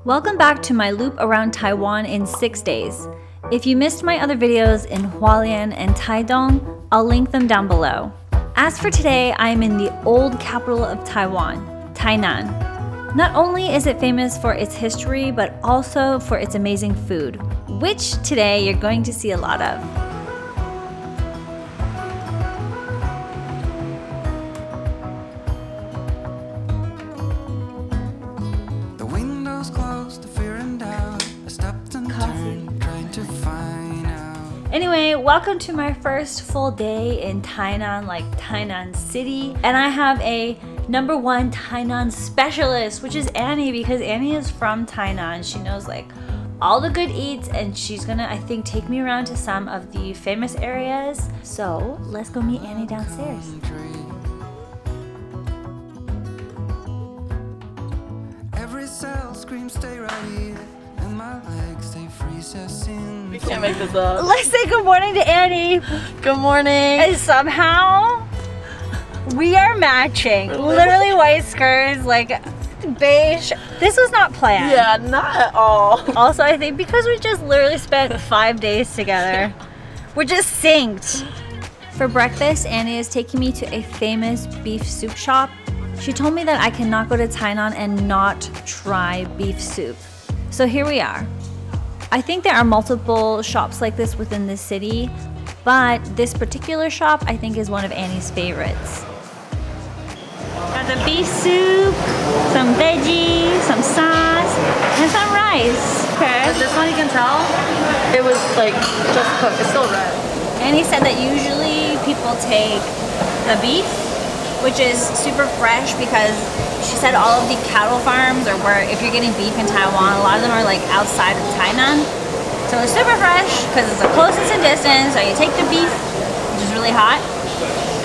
Welcome back to my loop around Taiwan in 6 days. If you missed my other videos in Hualien and Taidong, I'll link them down below. As for today, I am in the old capital of Taiwan, Tainan. Not only is it famous for its history, but also for its amazing food, which today you're going to see a lot of. Anyway, welcome to my first full day in Tainan, like Tainan City. And I have a #1 Tainan specialist, which is Annie, because Annie is from Tainan. She knows like all the good eats, and she's gonna, I think, take me around to some of the famous areas. So let's go meet Annie downstairs. Every cell screams, stay right here. My legs, they freeze us in. We can't make this up. Let's say good morning to Annie. Good morning. And somehow we are matching. Literally white skirts, like beige. This was not planned. Yeah, not at all. Also, I think because we just literally spent 5 days together, we're just synced. For breakfast, Annie is taking me to a famous beef soup shop. She told me that I cannot go to Tainan and not try beef soup. So here we are. I think there are multiple shops like this within the city, but this particular shop I think is one of Annie's favorites. Got the beef soup, some veggies, some sauce, and some rice. Okay. This one you can tell, it was like just cooked. It's still red. Annie said that usually people take the beef, which is super fresh, because she said all of the cattle farms, or where if you're getting beef in Taiwan, a lot of them are like outside of Tainan. So it's super fresh because it's the closest in distance. So you take the beef, which is really hot,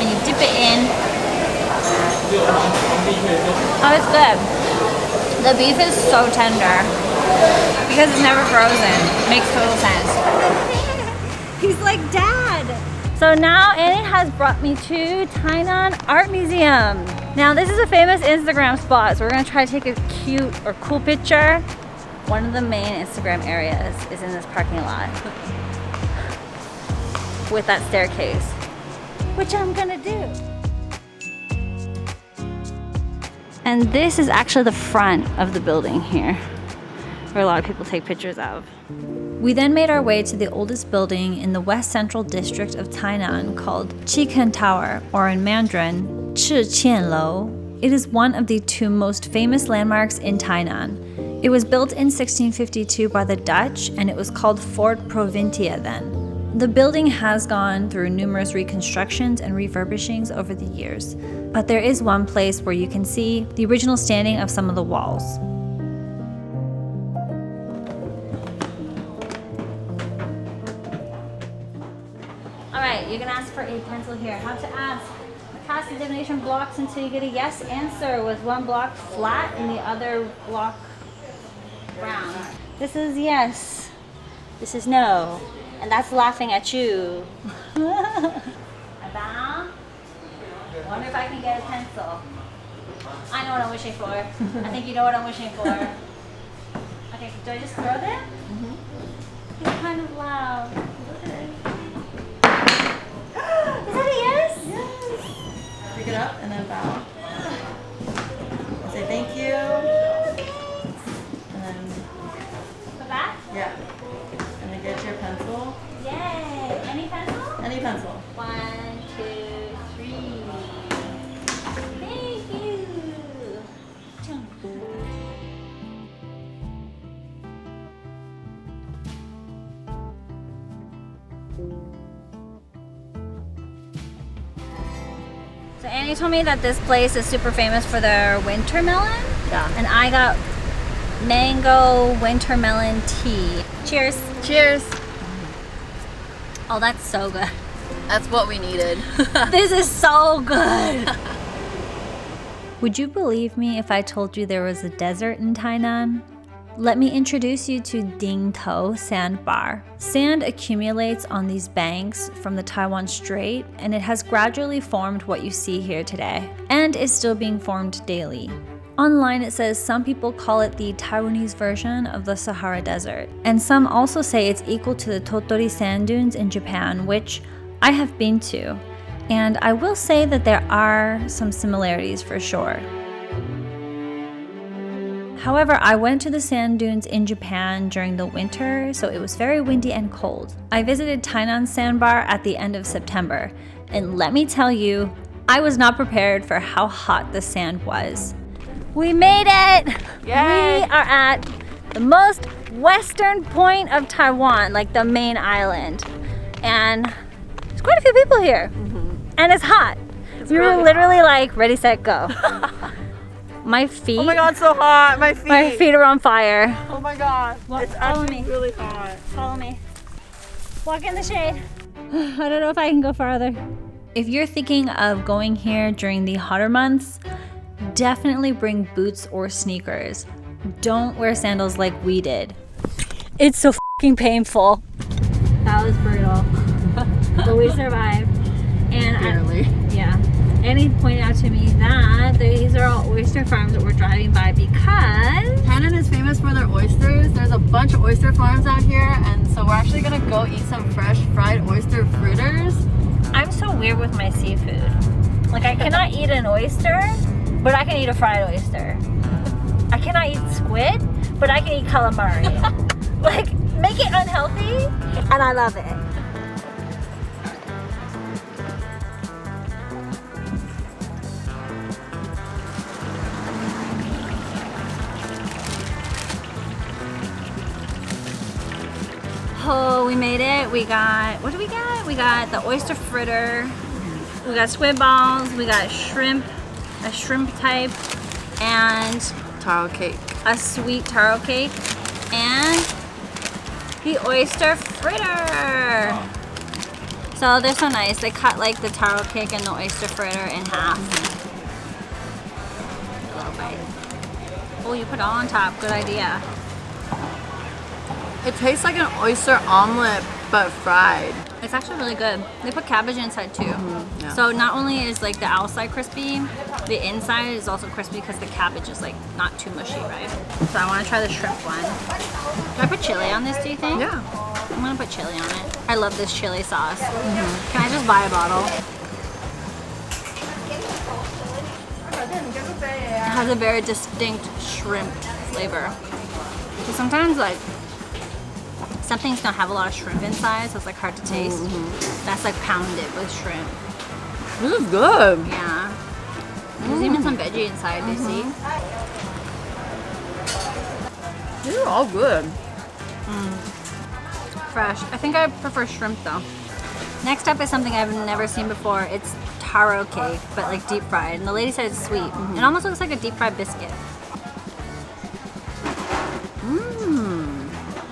and you dip it in. Oh, it's good. The beef is so tender because it's never frozen. Makes total sense. He's like, Dad. So now Annie has brought me to Tainan Art Museum. Now this is a famous Instagram spot, so we're gonna try to take a cute or cool picture. One of the main Instagram areas is in this parking lot with that staircase, which I'm gonna do. And this is actually the front of the building here, where a lot of people take pictures of. We then made our way to the oldest building in the west central district of Tainan called Chikan Tower, or in Mandarin, Chiqianlou. It is one of the 2 most famous landmarks in Tainan. It was built in 1652 by the Dutch, and it was called Fort Provincia then. The building has gone through numerous reconstructions and refurbishings over the years, but there is one place where you can see the original standing of some of the walls. Alright, you're gonna ask for a pencil here. How to ask. Cast the divination blocks until you get a yes answer, with one block flat and the other block round. This is yes. This is no. And that's laughing at you. About. Wonder if I can get a pencil. I know what I'm wishing for. I think you know what I'm wishing for. Okay, do I just throw them? Mm-hmm. It's kind of loud. Is that a yes? Yes. Pick it up and then bow. Say thank you. And then Go back? yeah. And then get your pencil. Yay! Any pencil? Any pencil. 1, 2, 3. Thank you. So Annie told me that this place is super famous for their winter melon. Yeah. And I got mango winter melon tea. Cheers. Cheers. Oh, that's so good. That's what we needed. This is so good. Would you believe me if I told you there was a desert in Tainan? Let me introduce you to Ding To Sandbar. Sand accumulates on these banks from the Taiwan Strait, and it has gradually formed what you see here today, and is still being formed daily. Online it says some people call it the Taiwanese version of the Sahara Desert, and some also say it's equal to the Tottori sand dunes in Japan, which I have been to, and I will say that there are some similarities for sure. However, I went to the sand dunes in Japan during the winter, so it was very windy and cold. I visited Tainan Sandbar at the end of September, and let me tell you, I was not prepared for how hot the sand was. We made it! Yay! We are at the most western point of Taiwan, like the main island. And there's quite a few people here. And it's hot. We were really literally like, ready, set, go. My feet. Oh my god, so hot. My feet. My feet are on fire. Oh my god. It's Follow actually me. really hot. Follow me. Walk in the shade. I don't know if I can go farther. If you're thinking of going here during the hotter months, definitely bring boots or sneakers. Don't wear sandals like we did. It's so fucking painful. That was brutal. But we survived. And Barely. And he pointed out to me that these are all oyster farms that we're driving by because Tainan is famous for their oysters. There's a bunch of oyster farms out here, and so we're actually gonna go eat some fresh fried oyster fritters. I'm so weird with my seafood. Like, I cannot eat an oyster, but I can eat a fried oyster. I cannot eat squid, but I can eat calamari. Like, make it unhealthy, and I love it. Oh, we made it. We got, what do we get? We got the oyster fritter. We got squid balls. We got shrimp, a shrimp type, and Taro cake. a sweet taro cake, and the oyster fritter. So they're so nice. They cut like the taro cake and the oyster fritter in half. A little bite. Oh, you put it all on top. Good idea. It tastes like an oyster omelet, but fried. It's actually really good. They put cabbage inside too. Yeah. So not only is like the outside crispy, the inside is also crispy because the cabbage is like not too mushy, right? So I want to try the shrimp one. Do I put chili on this, do you think? Yeah. I'm gonna put chili on it. I love this chili sauce. Can I just buy a bottle? It has a very distinct shrimp flavor. Because sometimes like some things don't have a lot of shrimp inside, so it's like hard to taste. That's like pounded with shrimp. This is good. Yeah. There's even some veggie inside, do you see? These are all good. Fresh. I think I prefer shrimp though. Next up is something I've never seen before. It's taro cake, but like deep fried. And the lady said it's sweet. It almost looks like a deep fried biscuit.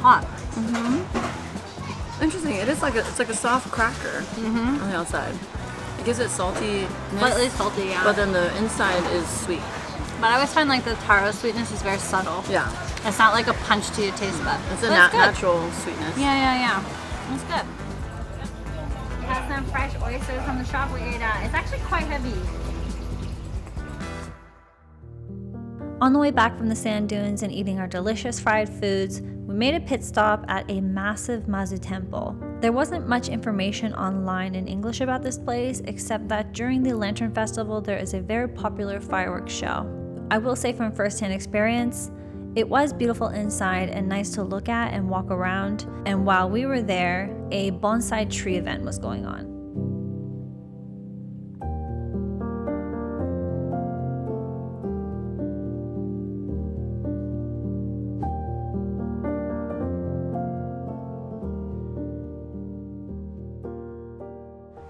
Hot. Interesting. It is like it's like a soft cracker on the outside. It gives it salty, Slightly salty, yeah. but then the inside is sweet. But I always find like the taro sweetness is very subtle. Yeah, It's not like a punch to your taste bud. it's a But it's good. natural sweetness. Yeah. It's good. We have some fresh oysters from the shop we ate at. It's actually quite heavy. On the way back from the sand dunes and eating our delicious fried foods, we made a pit stop at a massive Mazu temple. There wasn't much information online in English about this place, except that during the Lantern Festival there is a very popular fireworks show. I will say from first-hand experience, it was beautiful inside and nice to look at and walk around, and while we were there, a bonsai tree event was going on.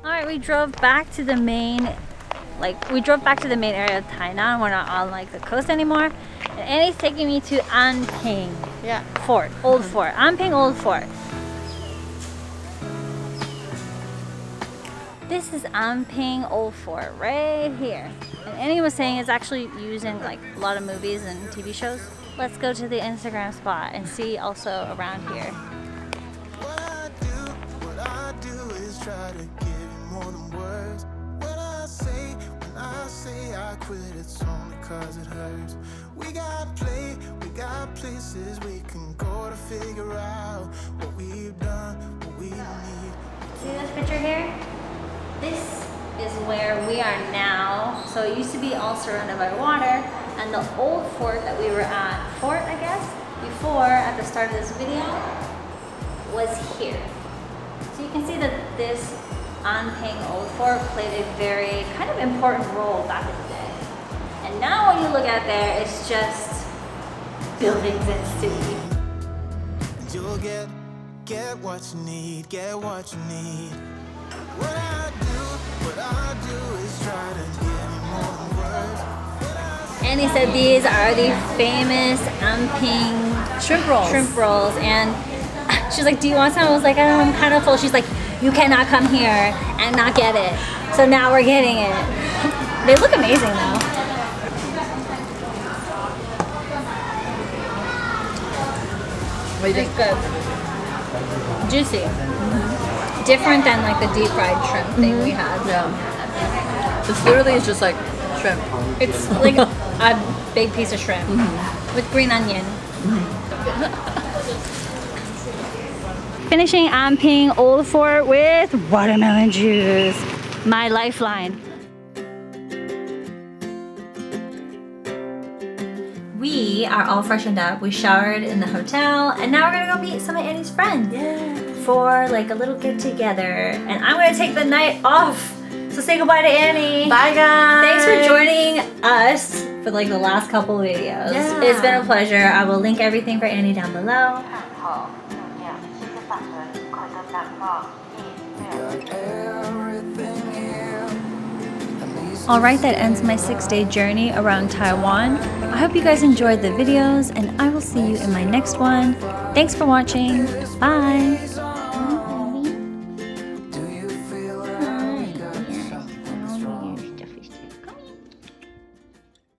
Alright, we drove back to the main area of Tainan. We're not on like the coast anymore. And Annie's taking me to Anping Yeah. Fort, Old Fort. Anping Old Fort. This is Anping Old Fort right here. And Annie was saying it's actually used in like a lot of movies and TV shows. Let's go to the Instagram spot and see also around here. What I do is try to give you more than words. When I say I quit, it's only cause it hurts. We got places we can go to figure out what we've done, what we need. See this picture here? This is where we are now. So it used to be all surrounded by water, and the old fort that we were at, I guess, before at the start of this video, was here. So you can see that this Anping old fort played a very kind of important role back in the day. And now when you look at there, it's just buildings and city. You'll get what you need, get what you need. What I do is try to give you more than words. Annie said these are the famous Anping Shrimp rolls. And she's like, do you want some? I was like, I don't know, I'm kind of full. She's like, you cannot come here and not get it. So now we're getting it. They look amazing though. What do you think? Good. Juicy. Different than like the deep fried shrimp thing we had. Yeah. This literally is just like shrimp. It's like a big piece of shrimp with green onion. Finishing Anping Old Fort with watermelon juice. My lifeline. We are all freshened up. We showered in the hotel, and now we're gonna go meet some of Annie's friends for like a little get together. And I'm gonna take the night off. So say goodbye to Annie. Bye guys. Thanks for joining us for like the last couple of videos. Yeah. It's been a pleasure. I will link everything for Annie down below. Alright, that ends my 6-day journey around Taiwan. I hope you guys enjoyed the videos, and I will see you in my next one. Thanks for watching. Bye!